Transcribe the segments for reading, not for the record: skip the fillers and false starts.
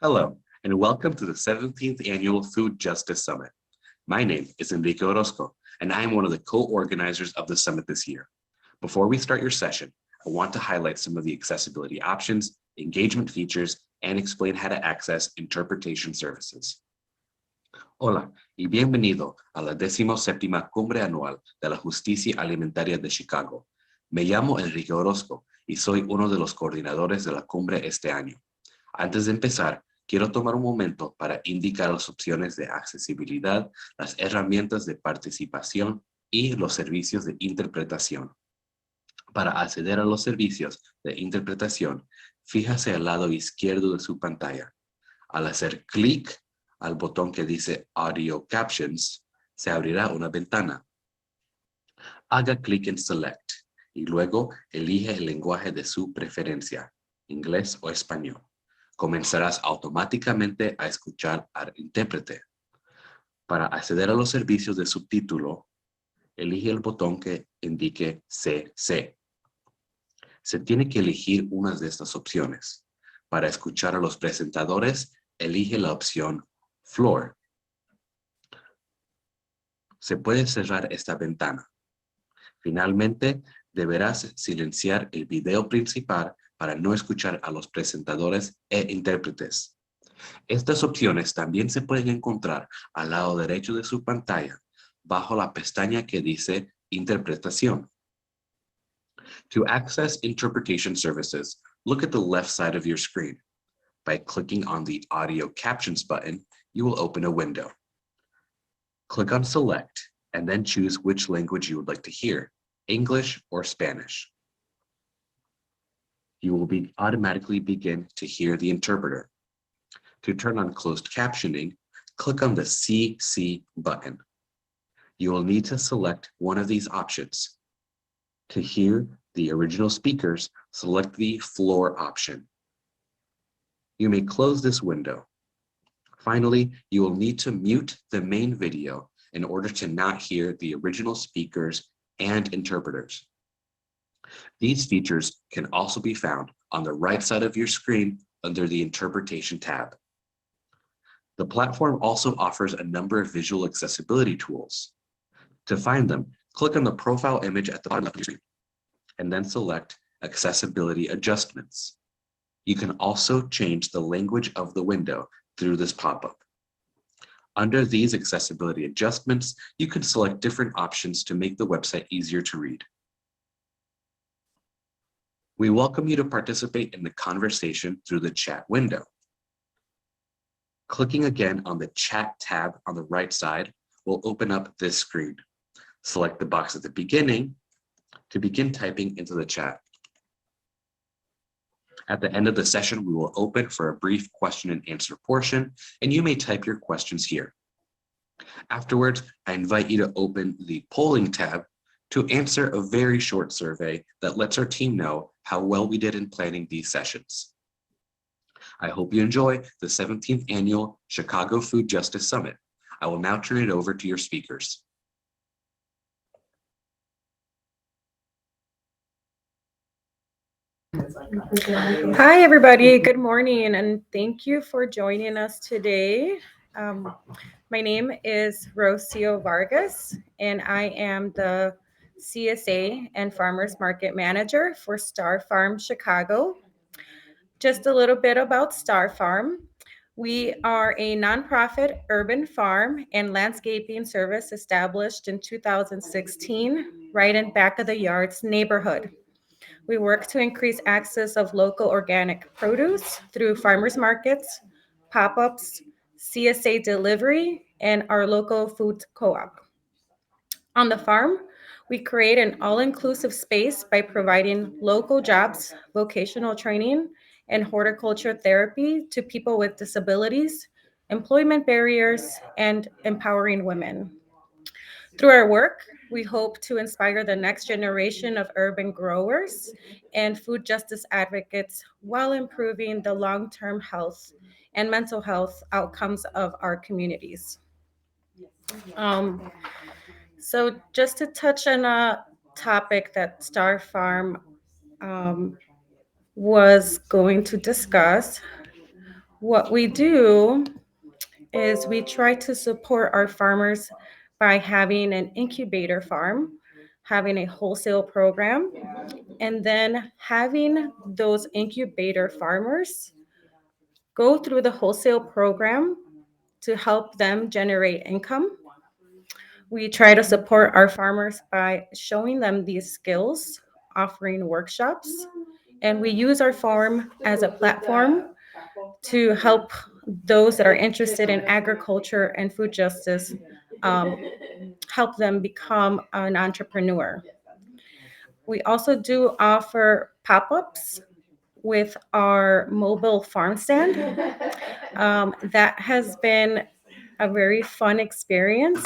Hello, and welcome to the 17th Annual Food Justice Summit. My name is Enrique Orozco, and I am one of the co-organizers of the summit this year. Before we start your session, I want to highlight some of the accessibility options, engagement features, and explain how to access interpretation services. Hola, y bienvenido a la 17ª Cumbre Anual de la Justicia Alimentaria de Chicago. Me llamo Enrique Orozco y soy uno de los coordinadores de la cumbre este año. Antes de empezar, quiero tomar un momento para indicar las opciones de accesibilidad, las herramientas de participación y los servicios de interpretación. Para acceder a los servicios de interpretación, fíjese al lado izquierdo de su pantalla. Al hacer clic al botón que dice Audio Captions, se abrirá una ventana. Haga clic en Select y luego elige el lenguaje de su preferencia, inglés o español. Comenzarás automáticamente a escuchar al intérprete. Para acceder a los servicios de subtítulo, elige el botón que indique CC. Se tiene que elegir una de estas opciones. Para escuchar a los presentadores, elige la opción Floor. Se puede cerrar esta ventana. Finalmente, deberás silenciar el video principal para no escuchar a los presentadores e intérpretes. Estas opciones también se pueden encontrar al lado derecho de su pantalla, bajo la pestaña que dice Interpretación. To access interpretation services, look at the left side of your screen. By clicking on the Audio Captions button, you will open a window. Click on Select and then choose which language you would like to hear, English or Spanish. You will automatically begin to hear the interpreter. To turn on closed captioning, click on the CC button. You will need to select one of these options. To hear the original speakers, select the floor option. You may close this window. Finally, you will need to mute the main video in order to not hear the original speakers and interpreters. These features can also be found on the right side of your screen under the Interpretation tab. The platform also offers a number of visual accessibility tools. To find them, click on the profile image at the bottom of your screen, and then select Accessibility Adjustments. You can also change the language of the window through this pop-up. Under these accessibility adjustments, you can select different options to make the website easier to read. We welcome you to participate in the conversation through the chat window. Clicking again on the Chat tab on the right side will open up this screen. Select the box at the beginning to begin typing into the chat. At the end of the session, we will open for a brief question and answer portion, and you may type your questions here. Afterwards, I invite you to open the polling tab to answer a very short survey that lets our team know how well we did in planning these sessions. I hope you enjoy the 17th Annual Chicago Food Justice Summit. I will now turn it over to your speakers. Hi, everybody. Good morning, and thank you for joining us today. My name is Rocio Vargas, and I am the CSA and Farmers Market Manager for Star Farm Chicago. Just a little bit about Star Farm. We are a nonprofit urban farm and landscaping service established in 2016, right in back of the yards neighborhood. We work to increase access of local organic produce through farmers markets, pop-ups, CSA delivery, and our local food co-op. On the farm, we create an all-inclusive space by providing local jobs, vocational training, and horticulture therapy to people with disabilities, employment barriers, and empowering women. Through our work, we hope to inspire the next generation of urban growers and food justice advocates while improving the long-term health and mental health outcomes of our communities. So just to touch on a topic that Star Farm was going to discuss, What we do is we try to support our farmers by having an incubator farm, having a wholesale program, and then having those incubator farmers go through the wholesale program to help them generate income. We try to support our farmers by showing them these skills, offering workshops, and we use our farm as a platform to help those that are interested in agriculture and food justice, um, help them become an entrepreneur. We also do offer pop-ups with our mobile farm stand. That has been a very fun experience.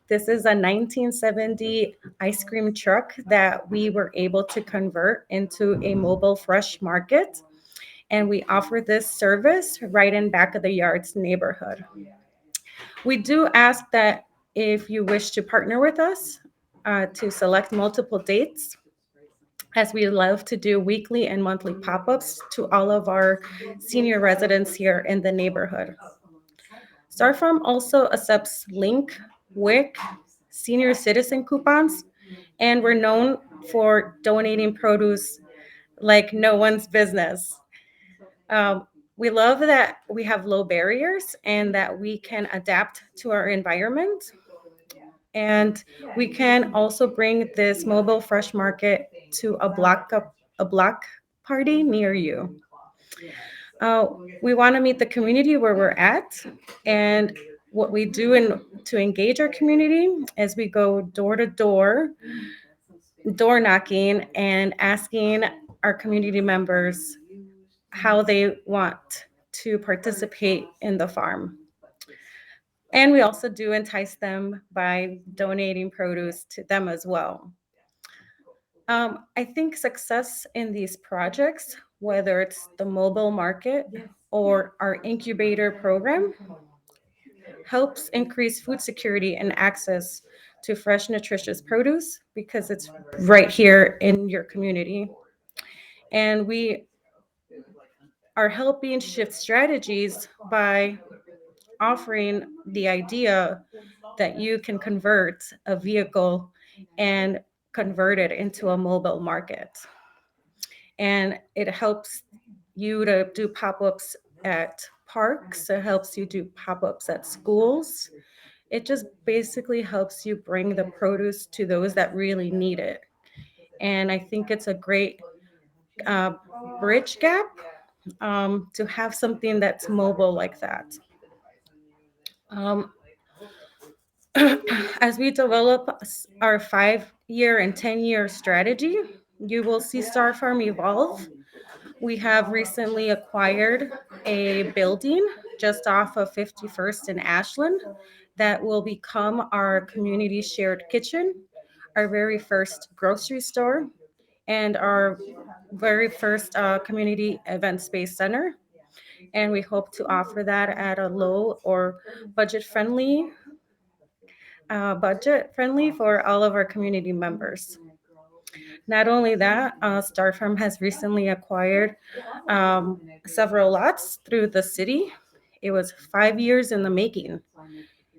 This is a 1970 ice cream truck that we were able to convert into a mobile fresh market. And we offer this service right in back of the yards neighborhood. We do ask that if you wish to partner with us, to select multiple dates, as we love to do weekly and monthly pop-ups to all of our senior residents here in the neighborhood. Star Farm also accepts Link, WIC, senior citizen coupons, and we're known for donating produce like no one's business. We love that we have low barriers and that we can adapt to our environment. And we can also bring this mobile fresh market to a block party near you. Uh, we want to meet the community where we're at, and what we do to engage our community is we go door to door, door knocking, and asking our community members how they want to participate in the farm. And we also do entice them by donating produce to them as well. I think success in these projects, whether it's the mobile market or our incubator program, helps increase food security and access to fresh, nutritious produce because it's right here in your community. And we are helping shift strategies by offering the idea that you can convert a vehicle and convert it into a mobile market. And it helps you to do pop-ups at parks, it helps you do pop-ups at schools. It just basically helps you bring the produce to those that really need it. And I think it's a great uh, bridge gap, to have something that's mobile like that. Um, as we develop our 5-year and 10-year strategy, you will see Star Farm evolve. We have recently acquired a building just off of 51st and Ashland that will become our community shared kitchen, our very first grocery store, and our very first community event space center. And we hope to offer that at a low or budget friendly for all of our community members. Not only that, Star Farm has recently acquired several lots through the city. It was 5 years in the making,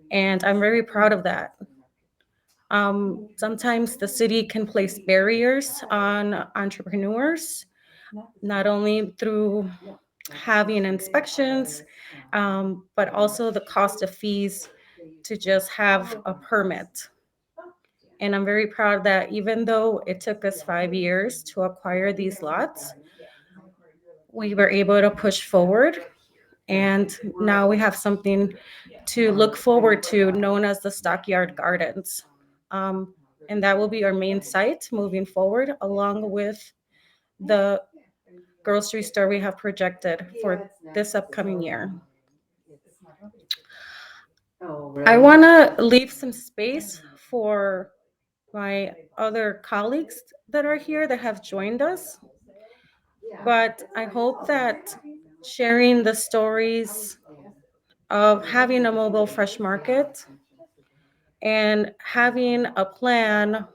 and I'm very proud of that. Sometimes the city can place barriers on entrepreneurs, not only through having inspections, but also the cost of fees to just have a permit. And I'm very proud that even though it took us 5 years to acquire these lots, we were able to push forward. And now we have something to look forward to known as the Stockyard Gardens. And that will be our main site moving forward, along with the grocery store we have projected for this upcoming year. I want to leave some space for my other colleagues that are here that have joined us. But I hope that sharing the stories of having a mobile fresh market and having a plan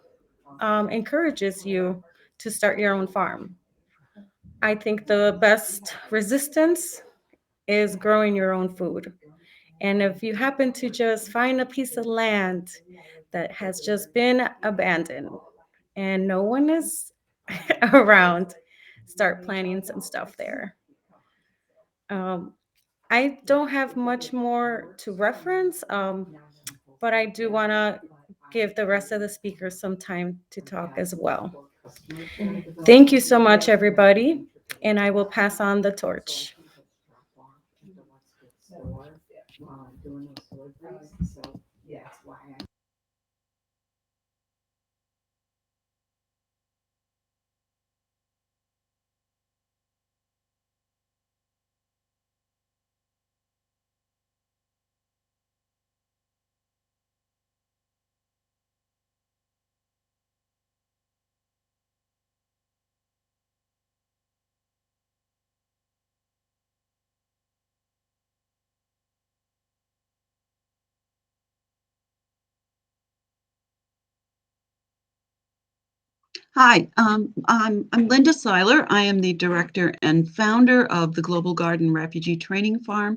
encourages you to start your own farm. I think the best resistance is growing your own food. And if you happen to just find a piece of land that has just been abandoned and no one is around, start planting some stuff there. Um, I don't have much more to reference, but I do want to give the rest of the speakers some time to talk as well. Thank you so much, everybody, and I will pass on the torch. Hi, I'm Linda Seiler. I am the director and founder of the Global Garden Refugee Training Farm.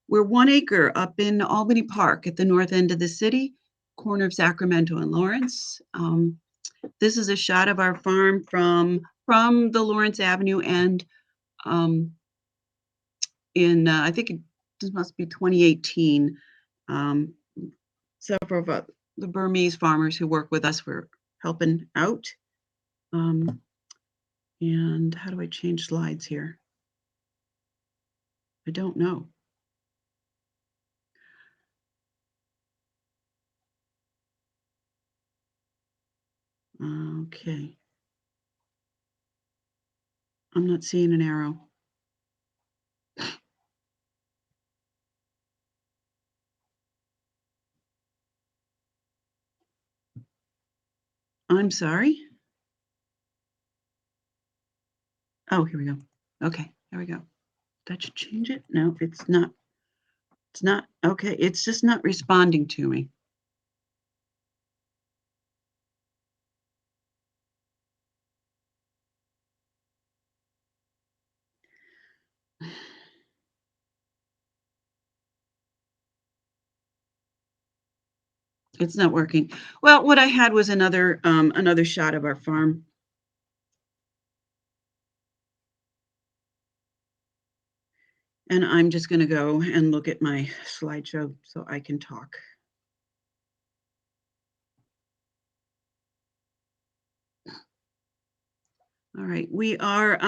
We're 1 acre up in Albany Park at the north end of the city, corner of Sacramento and Lawrence. This is a shot of our farm from the Lawrence Avenue end in, I think this must be 2018. Several of the Burmese farmers who work with us were helping out. And how do I change slides here? I don't know. Okay. I'm not seeing an arrow. I'm sorry. Oh, here we go. Okay, there we go. That should change it. No, it's not. It's not. Okay, it's just not responding to me. It's not working. Well, what I had was another shot of our farm. And I'm just going to go and look at my slideshow so I can talk. All right, we are,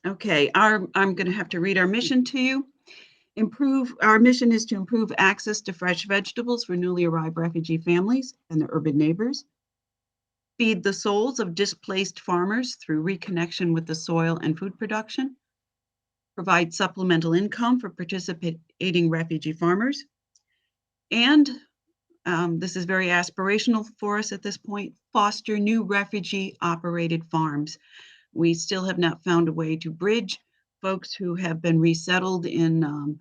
okay, I'm going to have to read our mission to you. Our mission is to improve access to fresh vegetables for newly arrived refugee families and their urban neighbors. Feed the souls of displaced farmers through reconnection with the soil and food production. Provide supplemental income for participating refugee farmers. And this is very aspirational for us at this point, foster new refugee-operated farms. We still have not found a way to bridge folks who have been resettled into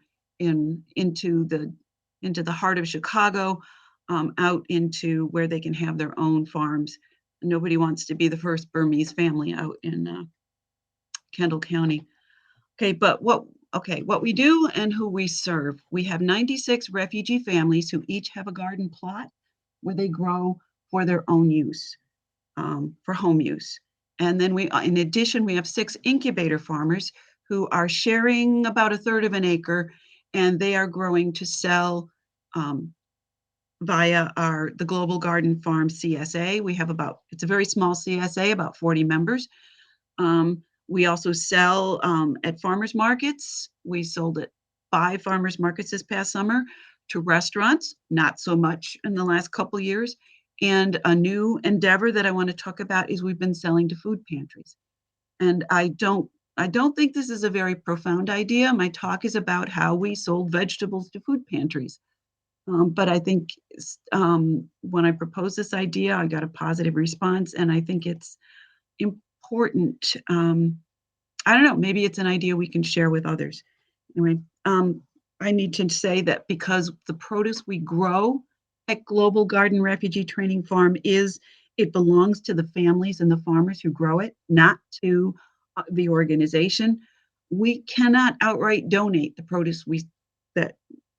the heart of Chicago, out into where they can have their own farms. Nobody wants to be the first Burmese family out in Kendall County. Okay, but what we do and who we serve. We have 96 refugee families who each have a garden plot where they grow for their own use, for home use. And then in addition, we have 6 incubator farmers who are sharing about 1/3 of an acre, and they are growing to sell via the Global Garden Farm CSA. It's a very small CSA, about 40 members. We also sell at farmers markets. We sold at 5 farmers markets this past summer, to restaurants, not so much in the last couple years. And a new endeavor that I want to talk about is we've been selling to food pantries. And I don't think this is a very profound idea. My talk is about how we sold vegetables to food pantries. But I think when I proposed this idea, I got a positive response, and I think it's important. I don't know, maybe it's an idea we can share with others. Anyway, I need to say that because the produce we grow at Global Garden Refugee Training Farm it belongs to the families and the farmers who grow it, not to the organization. we cannot outright donate the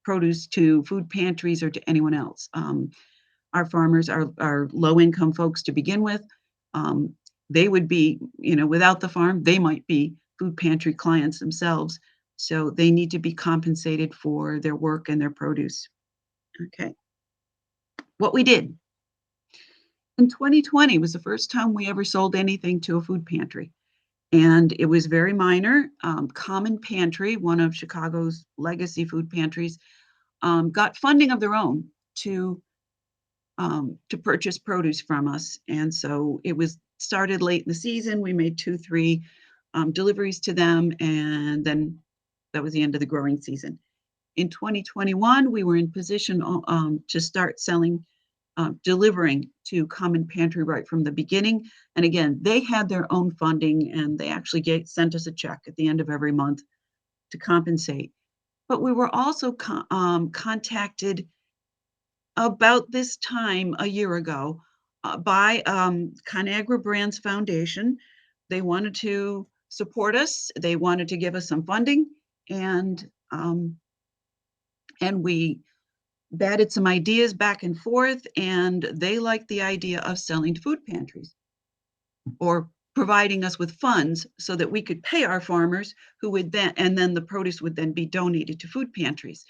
produce to food pantries or to anyone else. Our farmers are low-income folks to begin with. They would be, without the farm, they might be food pantry clients themselves. So they need to be compensated for their work and their produce. Okay. What we did in 2020 was the first time we ever sold anything to a food pantry. And it was very minor. Common Pantry, one of Chicago's legacy food pantries, got funding of their own to purchase produce from us. And so it was started late in the season. We made 2-3 deliveries to them, and then that was the end of the growing season. In 2021, we were in position to start delivering to Common Pantry right from the beginning. And again, they had their own funding, and they actually sent us a check at the end of every month to compensate. But we were also contacted about this time a year ago by ConAgra Brands Foundation. They wanted to support us. They wanted to give us some funding, and we batted some ideas back and forth, and they liked the idea of selling to food pantries or providing us with funds so that we could pay our farmers, and then the produce would then be donated to food pantries.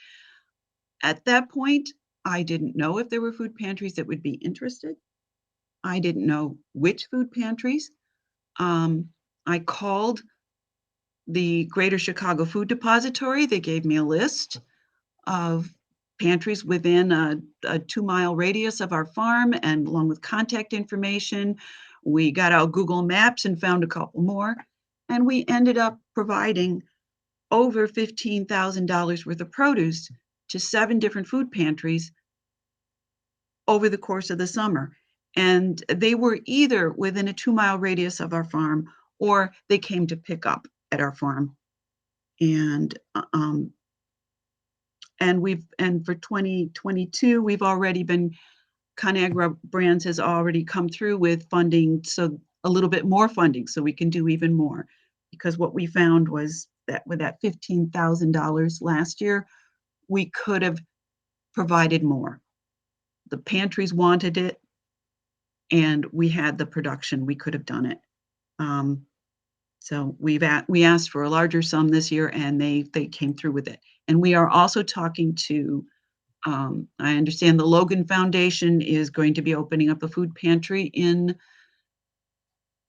At that point, I didn't know if there were food pantries that would be interested. I didn't know which food pantries. I called the Greater Chicago Food Depository. They gave me a list of pantries within a 2-mile radius of our farm, and along with contact information. We got out Google Maps and found a couple more, and we ended up providing over $15,000 worth of produce to 7 different food pantries over the course of the summer. And they were either within a 2-mile radius of our farm, or they came to pick up at our farm. And for 2022, we've already been, ConAgra Brands has already come through with funding, so a little bit more funding, so we can do even more. Because what we found was that with that $15,000 last year, we could have provided more. The pantries wanted it, and we had the production. We could have done it. So we asked for a larger sum this year, and they came through with it. And we are also talking to, I understand the Logan Foundation is going to be opening up a food pantry in,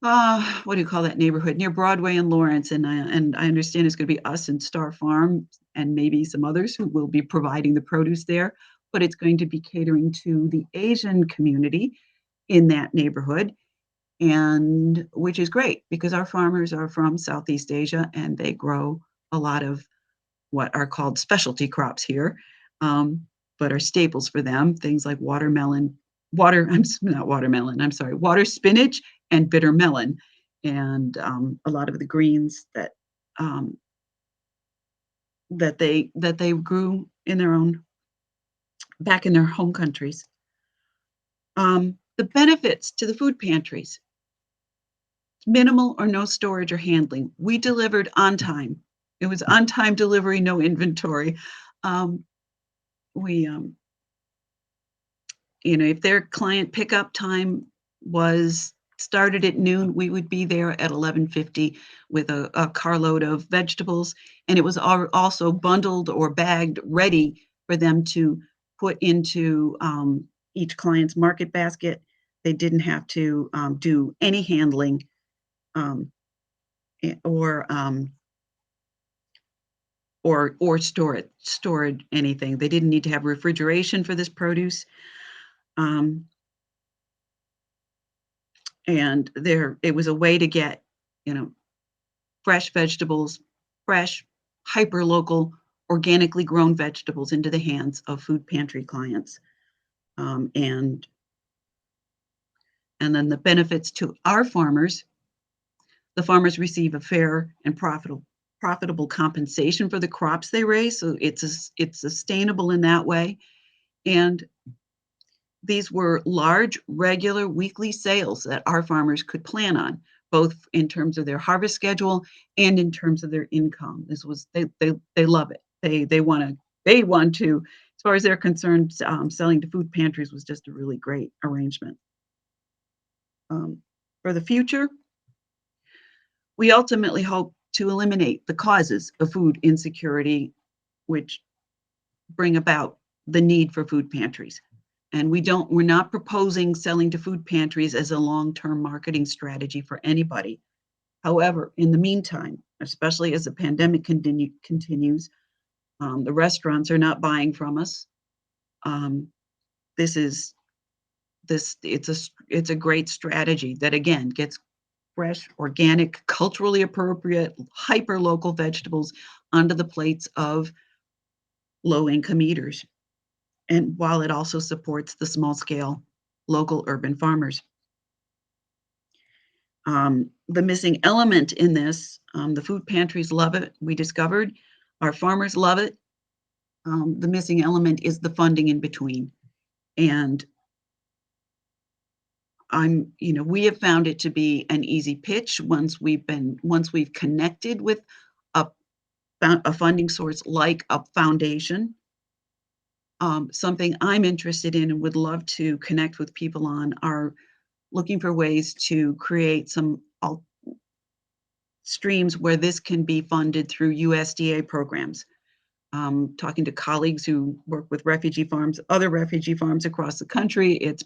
what do you call that neighborhood? Near Broadway and Lawrence. And I understand it's going to be us and Star Farm and maybe some others who will be providing the produce there. But it's going to be catering to the Asian community in that neighborhood, and which is great because our farmers are from Southeast Asia, and they grow a lot of what are called specialty crops here, but are staples for them. Things like water spinach and bitter melon, and a lot of the greens that they grew in their own, back in their home countries. The benefits to the food pantries: minimal or no storage or handling. We delivered on time. It was on-time delivery, no inventory. If their client pickup time started at noon, we would be there at 11:50 with a carload of vegetables, and it was also bundled or bagged ready for them to put into each client's market basket. They didn't have to do any handling or store anything. They didn't need to have refrigeration for this produce. And it was a way to get, fresh vegetables, fresh, hyper-local, organically grown vegetables into the hands of food pantry clients. And then the benefits to our farmers: the farmers receive a fair and profitable compensation for the crops they raise, so it's sustainable in that way. And these were large, regular, weekly sales that our farmers could plan on. both in terms of their harvest schedule and in terms of their income. This was they love it. They want to, as far as they're concerned, selling to food pantries was just a really great arrangement. For the future, we ultimately hope to eliminate the causes of food insecurity, which bring about the need for food pantries. And we're not proposing selling to food pantries as a long-term marketing strategy for anybody. However, in the meantime, especially as the pandemic continues, the restaurants are not buying from us. It's a great strategy that again gets fresh, organic, culturally appropriate, hyper local vegetables onto the plates of low income eaters. And while it also supports the small scale local urban farmers. The missing element in this, the food pantries love it. We discovered our farmers love it. The missing element is the funding in between. And we have found it to be an easy pitch once we've connected with a funding source like a foundation. Something I'm interested in and would love to connect with people on are looking for ways to create some streams where this can be funded through USDA programs. Talking to colleagues who work with refugee farms, other refugee farms across the country, it's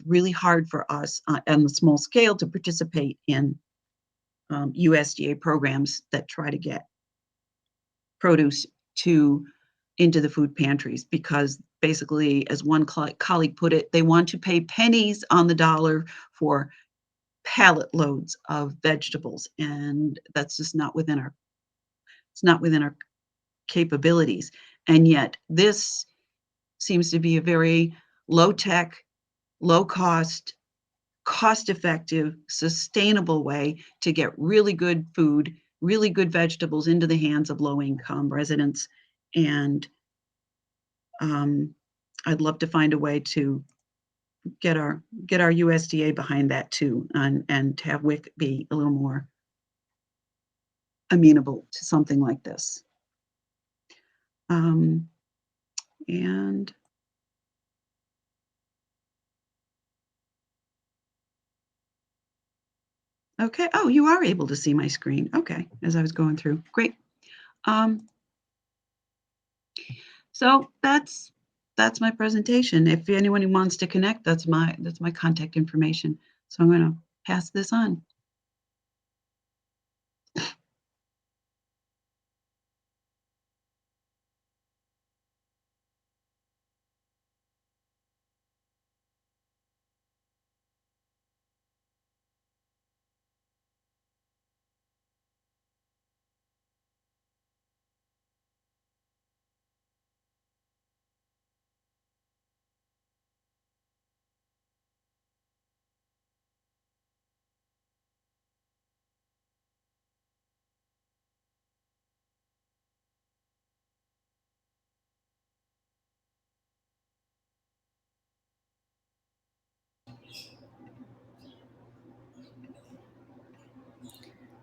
really hard for us on the small scale to participate in USDA programs that try to get produce into the food pantries, because basically, as one colleague put it, they want to pay pennies on the dollar for pallet loads of vegetables, and that's just not within our capabilities. And yet this seems to be a very low tech, low cost effective, sustainable way to get really good food, really good vegetables into the hands of low income residents. And I'd love to find a way to get our USDA behind that too, and have WIC be a little more amenable to something like this. And okay, oh, you are able to see my screen. Okay, as I was going through, great. So that's my presentation. If anyone who wants to connect, that's my contact information. So I'm going to pass this on.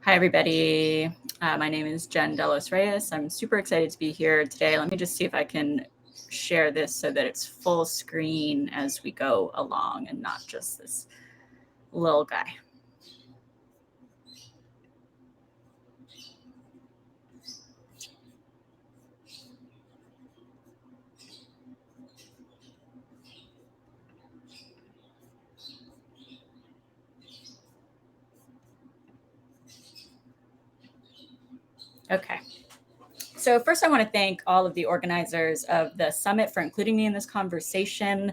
Hi, everybody. My name is Jen Delos Reyes. I'm super excited to be here today. Let me just see if I can share this so that it's full screen as we go along and not just this little guy. Okay. So first, I want to thank all of the organizers of the summit for including me in this conversation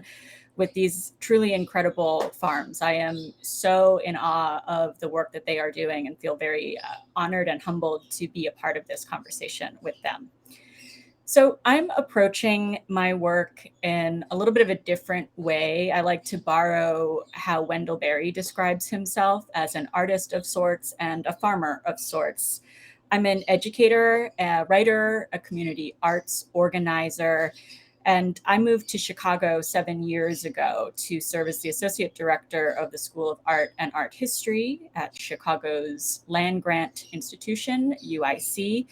with these truly incredible farms. I am so in awe of the work that they are doing and feel very honored and humbled to be a part of this conversation with them. So I'm approaching my work in a little bit of a different way. I like to borrow how Wendell Berry describes himself as an artist of sorts and a farmer of sorts. I'm an educator, a writer, a community arts organizer, And I moved to Chicago 7 years ago to serve as the associate director of the School of Art and Art History at Chicago's land grant institution, UIC.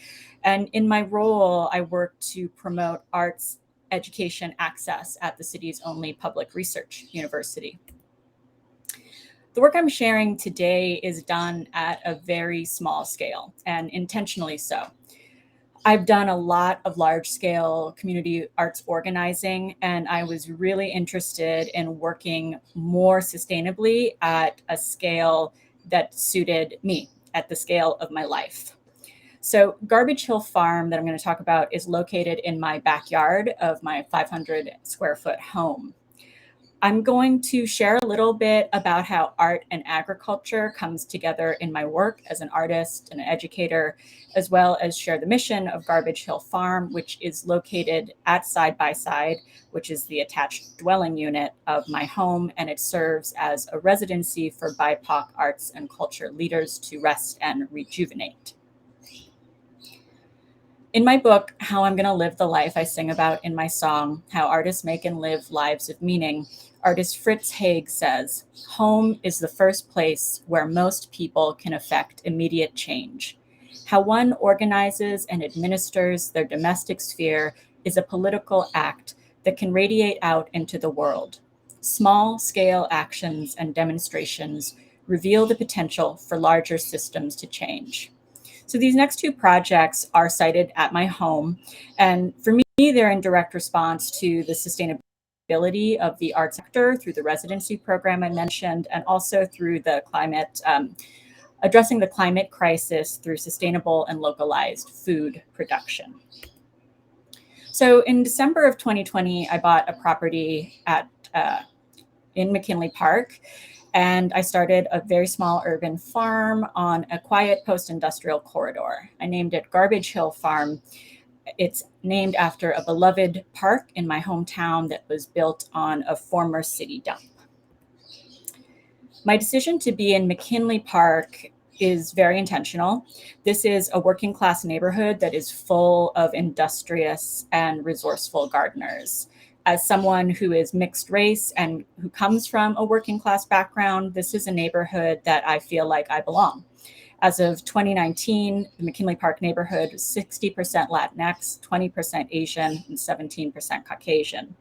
And in my role, I work to promote arts education access at the city's only public research university. The work I'm sharing today is done at a very small scale, and intentionally so. I've done a lot of large-scale community arts organizing, and I was really interested in working more sustainably at a scale that suited me, at the scale of my life. So Garbage Hill Farm that I'm going to talk about is located in my backyard of my 500 square foot home. I'm going to share a little bit about how art and agriculture comes together in my work as an artist and an educator, as well as share the mission of Garbage Hill Farm, which is located at Side by Side, which is the attached dwelling unit of my home, and it serves as a residency for BIPOC arts and culture leaders to rest and rejuvenate. In my book, How I'm Gonna Live the Life I Sing About in My Song, How Artists Make and Live Lives of Meaning, artist Fritz Haig says, home is the first place where most people can affect immediate change. How one organizes and administers their domestic sphere is a political act that can radiate out into the world. Small-scale actions and demonstrations reveal the potential for larger systems to change. So these next two projects are cited at my home. And for me, they're in direct response to the sustainability of the art sector through the residency program I mentioned, and also through the climate, addressing the climate crisis through sustainable and localized food production. So in December of 2020, I bought a property in McKinley Park. And I started a very small urban farm on a quiet post-industrial corridor. I named it Garbage Hill Farm. It's named after a beloved park in my hometown that was built on a former city dump. My decision to be in McKinley Park is very intentional. This is a working class neighborhood that is full of industrious and resourceful gardeners. As someone who is mixed race and who comes from a working class background, this is a neighborhood that I feel like I belong. As of 2019, the McKinley Park neighborhood was 60% Latinx, 20% Asian, and 17% Caucasian.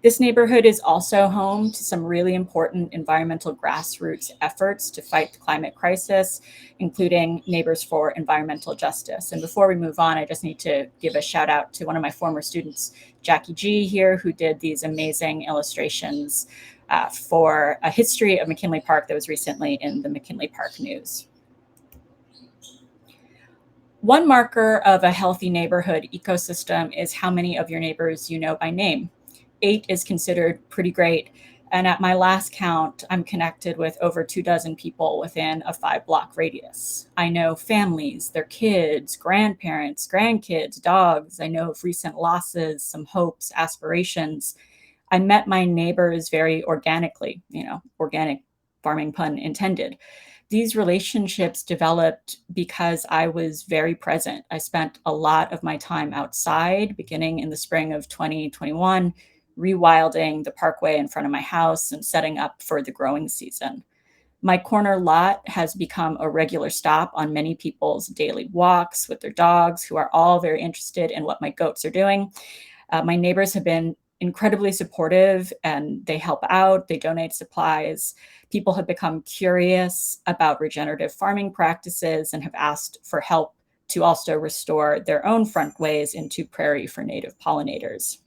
This neighborhood is also home to some really important environmental grassroots efforts to fight the climate crisis, including Neighbors for Environmental Justice. And before we move on, I just need to give a shout out to one of my former students, Jackie G here, who did these amazing illustrations for a history of McKinley Park that was recently in the McKinley Park News. One marker of a healthy neighborhood ecosystem is how many of your neighbors you know by name. 8 is considered pretty great. And at my last count, I'm connected with over 24 people within a 5-block radius. I know families, their kids, grandparents, grandkids, dogs. I know of recent losses, some hopes, aspirations. I met my neighbors very organically, organic farming pun intended. These relationships developed because I was very present. I spent a lot of my time outside, beginning in the spring of 2021, rewilding the parkway in front of my house and setting up for the growing season. My corner lot has become a regular stop on many people's daily walks with their dogs, who are all very interested in what my goats are doing. My neighbors have been incredibly supportive, and they help out, they donate supplies. People have become curious about regenerative farming practices and have asked for help to also restore their own front ways into prairie for native pollinators.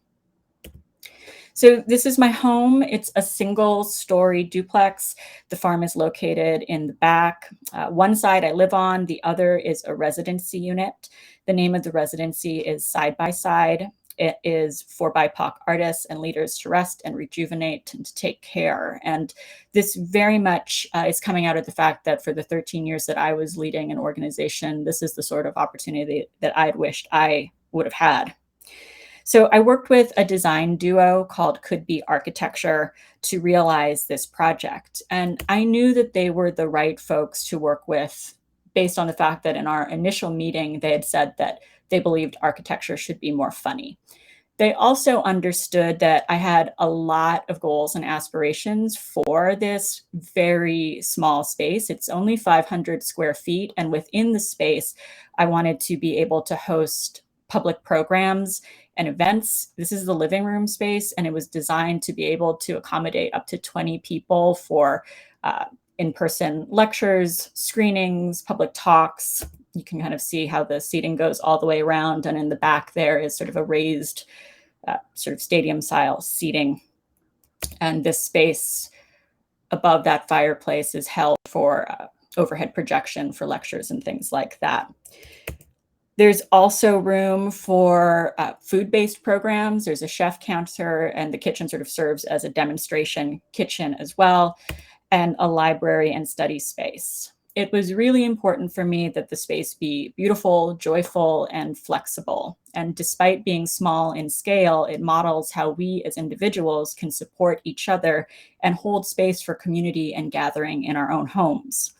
So this is my home. It's a single-story duplex. The farm is located in the back. One side I live on, the other is a residency unit. The name of the residency is Side by Side. It is for BIPOC artists and leaders to rest and rejuvenate and to take care. And this very much is coming out of the fact that for the 13 years that I was leading an organization, this is the sort of opportunity that I'd wished I would have had. So I worked with a design duo called Could Be Architecture to realize this project. And I knew that they were the right folks to work with based on the fact that in our initial meeting, they had said that they believed architecture should be more funny. They also understood that I had a lot of goals and aspirations for this very small space. It's only 500 square feet. And within the space, I wanted to be able to host public programs and events. This is the living room space, and it was designed to be able to accommodate up to 20 people for in-person lectures, screenings, public talks. You can kind of see how the seating goes all the way around. And in the back there is sort of a raised sort of stadium style seating. And this space above that fireplace is held for overhead projection for lectures and things like that. There's also room for food-based programs. There's a chef counter, and the kitchen sort of serves as a demonstration kitchen as well, and a library and study space. It was really important for me that the space be beautiful, joyful, and flexible. And despite being small in scale, it models how we as individuals can support each other and hold space for community and gathering in our own homes.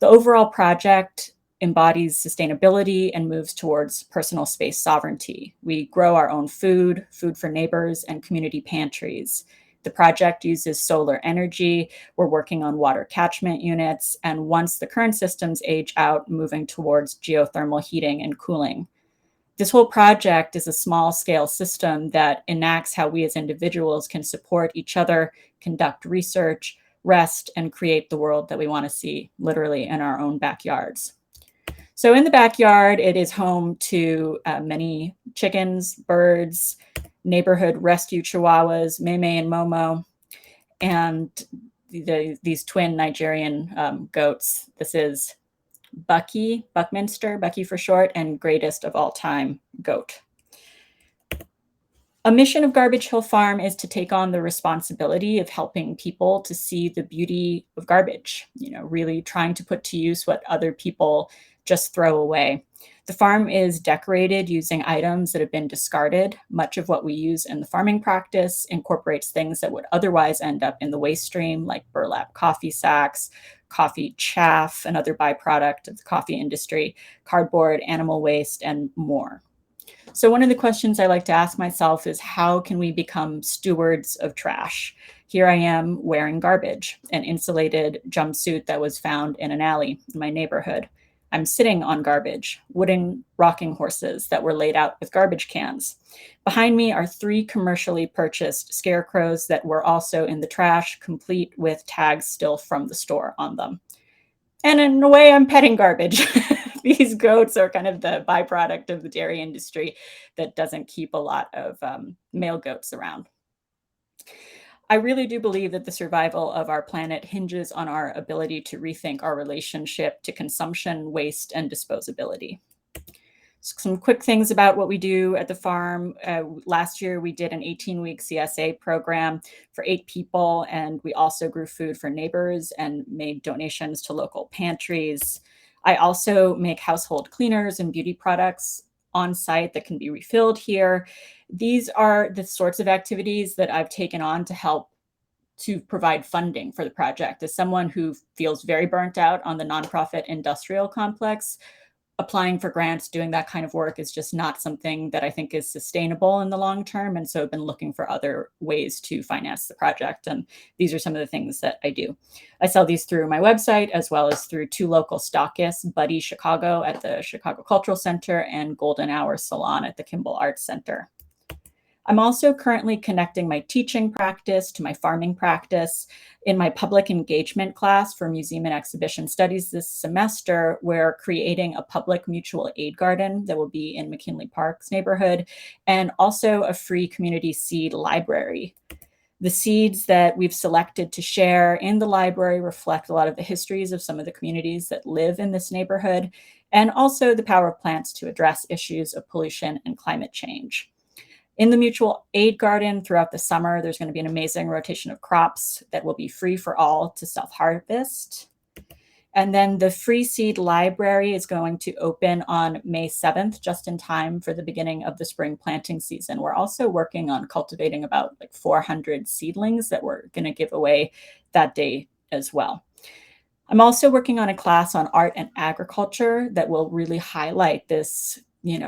The overall project embodies sustainability and moves towards personal space sovereignty. We grow our own food for neighbors, and community pantries. The project uses solar energy. We're working on water catchment units, and once the current systems age out, moving towards geothermal heating and cooling. This whole project is a small-scale system that enacts how we as individuals can support each other, conduct research, rest, and create the world that we want to see, literally in our own backyards. So in the backyard, it is home to many chickens, birds, neighborhood rescue chihuahuas, Meme and Momo, and these twin Nigerian goats. This is Bucky, Buckminster, Bucky for short, and greatest of all time goat. A mission of Garbage Hill Farm is to take on the responsibility of helping people to see the beauty of garbage, really trying to put to use what other people just throw away. The farm is decorated using items that have been discarded. Much of what we use in the farming practice incorporates things that would otherwise end up in the waste stream, like burlap coffee sacks, coffee chaff, another byproduct of the coffee industry, cardboard, animal waste, and more. So one of the questions I like to ask myself is, how can we become stewards of trash? Here I am wearing garbage, an insulated jumpsuit that was found in an alley in my neighborhood. I'm sitting on garbage, wooden rocking horses that were laid out with garbage cans. Behind me are 3 commercially purchased scarecrows that were also in the trash, complete with tags still from the store on them. And in a way, I'm petting garbage. These goats are kind of the byproduct of the dairy industry that doesn't keep a lot of male goats around. I really do believe that the survival of our planet hinges on our ability to rethink our relationship to consumption, waste, and disposability. Some quick things about what we do at the farm. Last year, we did an 18-week CSA program for 8 people, and we also grew food for neighbors and made donations to local pantries. I also make household cleaners and beauty products on site that can be refilled here. These are the sorts of activities that I've taken on to help to provide funding for the project. As someone who feels very burnt out on the nonprofit industrial complex, applying for grants, doing that kind of work is just not something that I think is sustainable in the long term. And so I've been looking for other ways to finance the project. And these are some of the things that I do. I sell these through my website, as well as through 2 local stockists, Buddy Chicago at the Chicago Cultural Center and Golden Hour Salon at the Kimball Arts Center. I'm also currently connecting my teaching practice to my farming practice. In my public engagement class for museum and exhibition studies this semester, we're creating a public mutual aid garden that will be in McKinley Park's neighborhood, and also a free community seed library. The seeds that we've selected to share in the library reflect a lot of the histories of some of the communities that live in this neighborhood, and also the power of plants to address issues of pollution and climate change. In the mutual aid garden throughout the summer, there's going to be an amazing rotation of crops that will be free for all to self-harvest. And then the free seed library is going to open on May 7th, just in time for the beginning of the spring planting season. We're also working on cultivating about 400 seedlings that we're going to give away that day as well. I'm also working on a class on art and agriculture that will really highlight this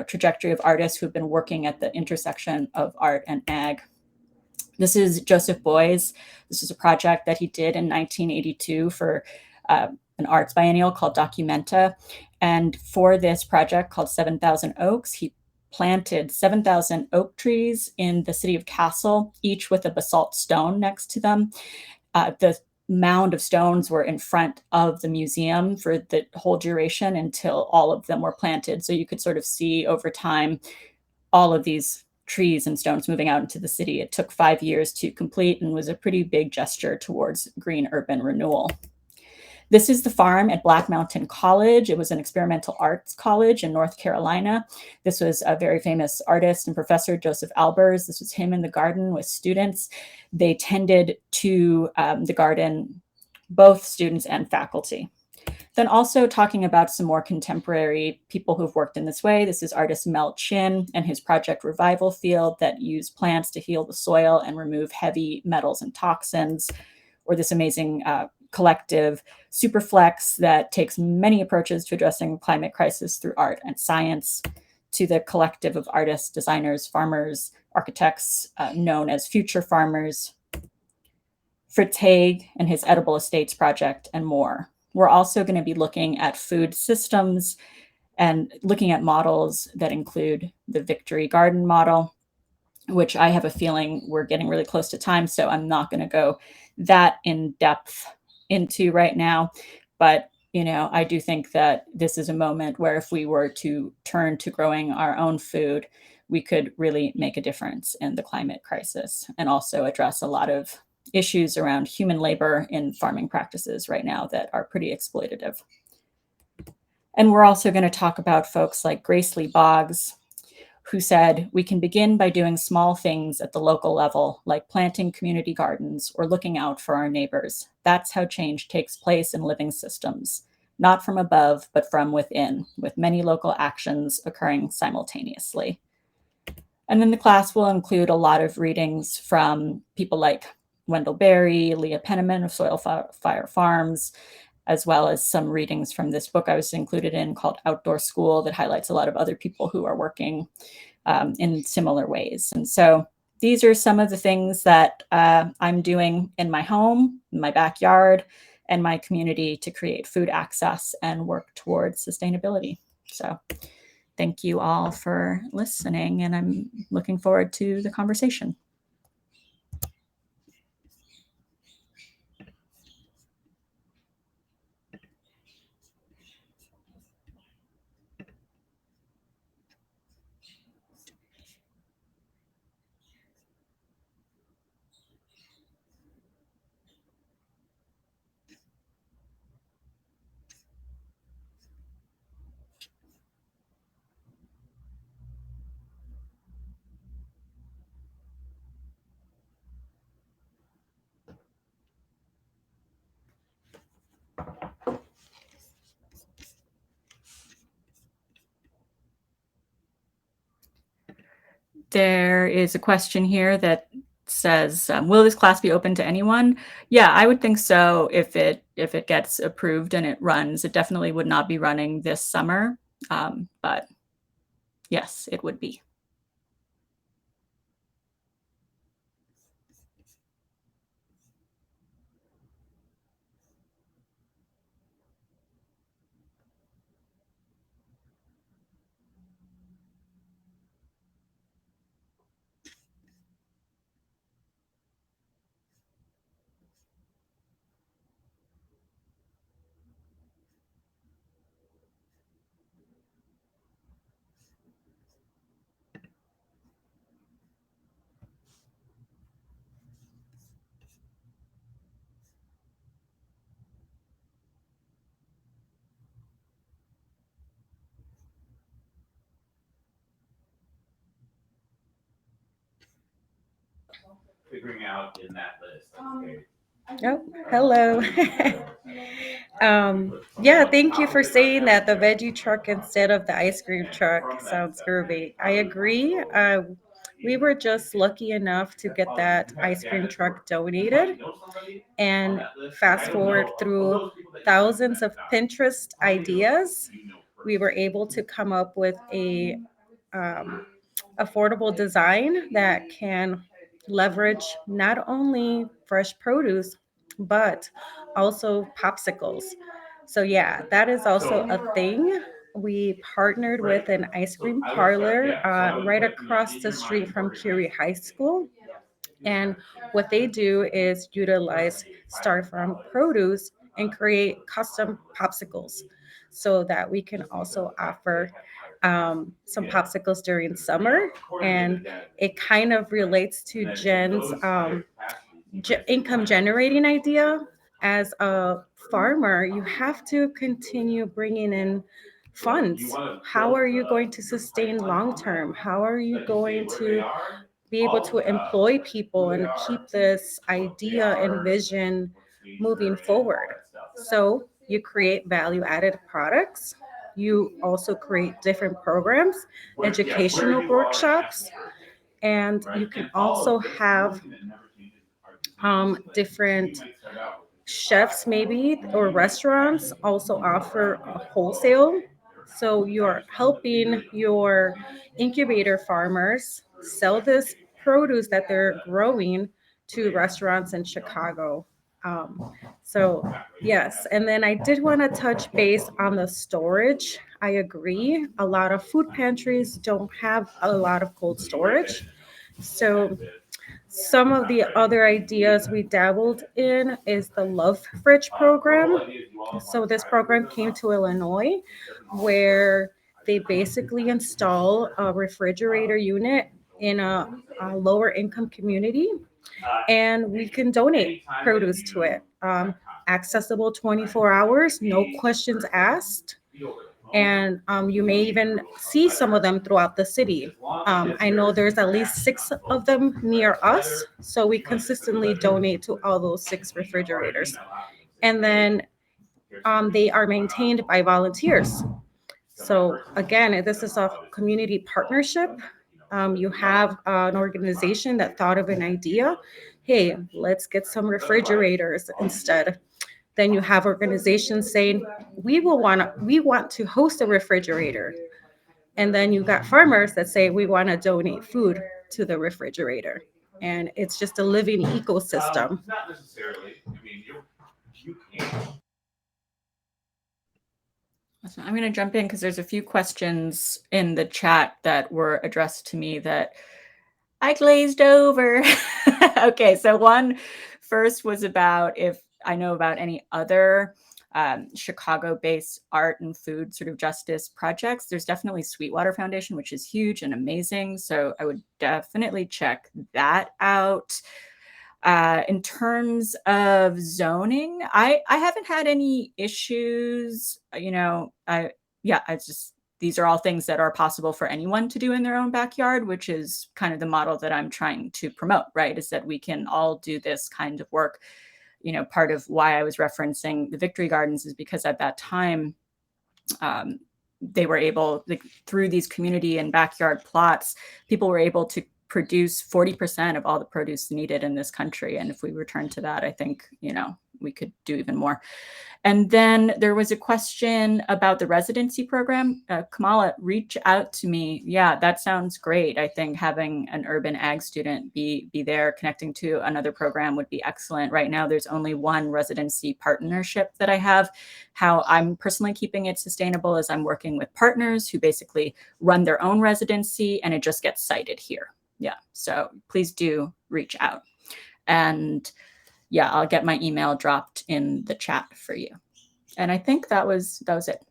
trajectory of artists who've been working at the intersection of art and ag. This is Joseph Boys. This is a project that he did in 1982 for an arts biennial called Documenta. And for this project called 7,000 Oaks, he planted 7,000 oak trees in the city of Kassel, each with a basalt stone next to them. The mound of stones were in front of the museum for the whole duration until all of them were planted. So you could sort of see over time all of these trees and stones moving out into the city. It took 5 years to complete and was a pretty big gesture towards green urban renewal. This is the farm at Black Mountain College. It was an experimental arts college in North Carolina. This was a very famous artist and professor, Joseph Albers. This was him in the garden with students. They tended to the garden, both students and faculty. Then also talking about some more contemporary people who've worked in this way. This is artist Mel Chin and his project Revival Field that use plants to heal the soil and remove heavy metals and toxins, or this amazing collective Superflex that takes many approaches to addressing the climate crisis through art and science, to the collective of artists, designers, farmers, architects known as Future Farmers, Fritz Haig and his Edible Estates project, and more. We're also going to be looking at food systems and looking at models that include the Victory Garden model, which I have a feeling we're getting really close to time, so I'm not going to go that in depth into right now. But, I do think that this is a moment where if we were to turn to growing our own food, we could really make a difference in the climate crisis and also address a lot of issues around human labor in farming practices right now that are pretty exploitative. And we're also going to talk about folks like Grace Lee Boggs, who said, we can begin by doing small things at the local level, like planting community gardens or looking out for our neighbors. That's how change takes place in living systems, not from above, but from within, with many local actions occurring simultaneously. And then the class will include a lot of readings from people like Wendell Berry, Leah Penniman of Soil Fire Farms, as well as some readings from this book I was included in called Outdoor School that highlights a lot of other people who are working in similar ways. And so these are some of the things that I'm doing in my home, in my backyard, and my community to create food access and work towards sustainability. So thank you all for listening, and I'm looking forward to the conversation. There is a question here that says, will this class be open to anyone? Yeah, I would think so if it gets approved and it runs. It definitely would not be running this summer, but yes, it would be. Figuring out in that list. Okay. Oh, hello. Yeah, thank you for saying that the veggie truck instead of the ice cream truck sounds groovy. I agree. We were just lucky enough to get that ice cream truck donated, and fast forward through thousands of Pinterest ideas, we were able to come up with a affordable design that can leverage not only fresh produce, but also popsicles. So yeah, that is also a thing. We partnered with an ice cream parlor right across the street from Curie High School. And what they do is utilize Star Farm produce and create custom popsicles so that we can also offer some popsicles during summer. And it kind of relates to Jen's income generating idea. As a farmer, you have to continue bringing in funds. How are you going to sustain long term? How are you going to be able to employ people and keep this idea and vision moving forward? So you create value added products. You also create different programs, educational workshops, and you can also have different chefs maybe or restaurants also offer a wholesale. So you're helping your incubator farmers sell this produce that they're growing to restaurants in Chicago. So yes, and then I did want to touch base on the storage. I agree. A lot of food pantries don't have a lot of cold storage. So some of the other ideas we dabbled in is the Love Fridge program. So this program came to Illinois where they basically install a refrigerator unit in a lower income community, and we can donate produce to it. Accessible 24 hours, no questions asked. And you may even see some of them throughout the city. I know there's at least 6 of them near us, so we consistently donate to all those 6 refrigerators. And then they are maintained by volunteers. So again, this is a community partnership. You have an organization that thought of an idea. Hey, let's get some refrigerators instead. Then you have organizations saying, we want to host a refrigerator. And then you got farmers that say, we want to donate food to the refrigerator. And it's just a living ecosystem. Not necessarily. I mean, you can. Awesome. I'm going to jump in because there's a few questions in the chat that were addressed to me that I glazed over. Okay, so one first was about if I know about any other Chicago-based art and food sort of justice projects. There's definitely Sweetwater Foundation, which is huge and amazing. So I would definitely check that out. In terms of zoning, I haven't had any issues. These are all things that are possible for anyone to do in their own backyard, which is kind of the model that I'm trying to promote, right? Is that we can all do this kind of work. Part of why I was referencing the Victory Gardens is because at that time, they were able, through these community and backyard plots, people were able to produce 40% of all the produce needed in this country. And if we return to that, I think, we could do even more. And then there was a question about the residency program. Kamala, reach out to me. Yeah, that sounds great. I think having an urban ag student be there connecting to another program would be excellent. Right now, there's only one residency partnership that I have. How I'm personally keeping it sustainable is I'm working with partners who basically run their own residency, and it just gets cited here. Yeah, so please do reach out. And yeah, I'll get my email dropped in the chat for you. And I think that was it.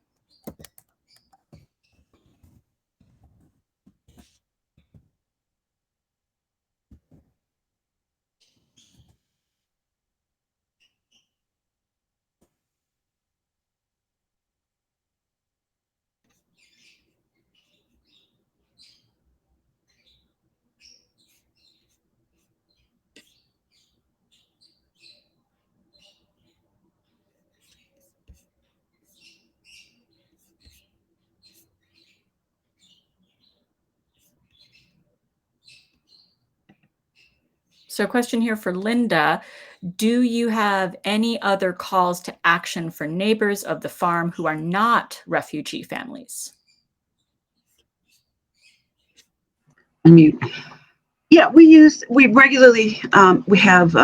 So a question here for Linda. Do you have any other calls to action for neighbors of the farm who are not refugee families? I mean, yeah, we regularly, we have,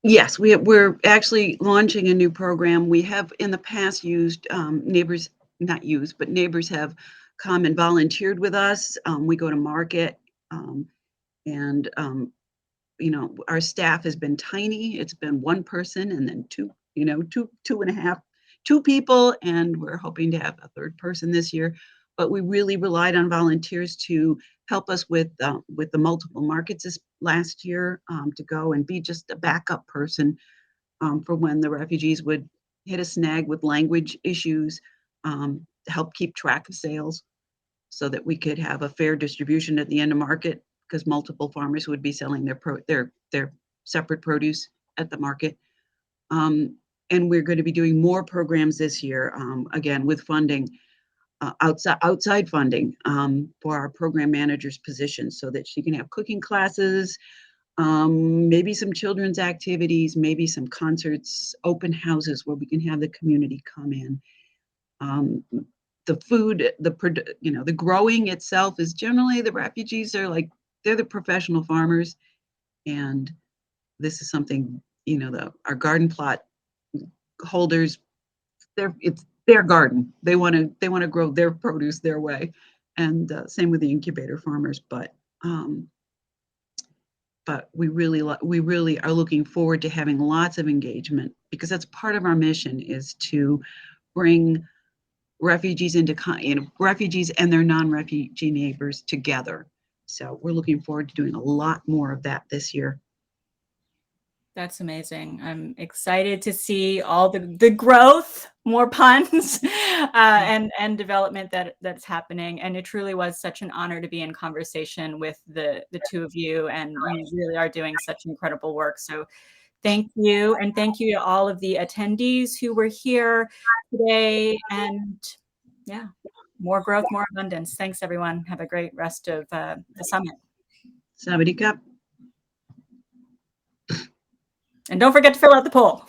yes, we're actually launching a new program. We have in the past used neighbors, not used, but neighbors have come and volunteered with us. We go to market, and our staff has been tiny. It's been one person and then two and a half, two people, and we're hoping to have a third person this year. But we really relied on volunteers to help us with the multiple markets this last year, to go and be just a backup person, for when the refugees would hit a snag with language issues, to help keep track of sales so that we could have a fair distribution at the end of market, because multiple farmers would be selling their separate produce at the market. And we're going to be doing more programs this year, again with funding, outside funding, for our program manager's position, so that she can have cooking classes, maybe some children's activities, maybe some concerts, open houses where we can have the community come in. The food, the growing itself is generally, the refugees are like, they're the professional farmers. And this is something, our garden plot holders, it's their garden. They want to grow their produce their way. And same with the incubator farmers, but we really are looking forward to having lots of engagement, because that's part of our mission, is to bring refugees refugees and their non-refugee neighbors together. So we're looking forward to doing a lot more of that this year. That's amazing. I'm excited to see all the growth, more puns, and development that's happening. And it truly was such an honor to be in conversation with the two of you. And you really are doing such incredible work. So thank you. And thank you to all of the attendees who were here today. And yeah, more growth, more abundance. Thanks, everyone. Have a great rest of the summit. Sabadi Cup. And don't forget to fill out the poll.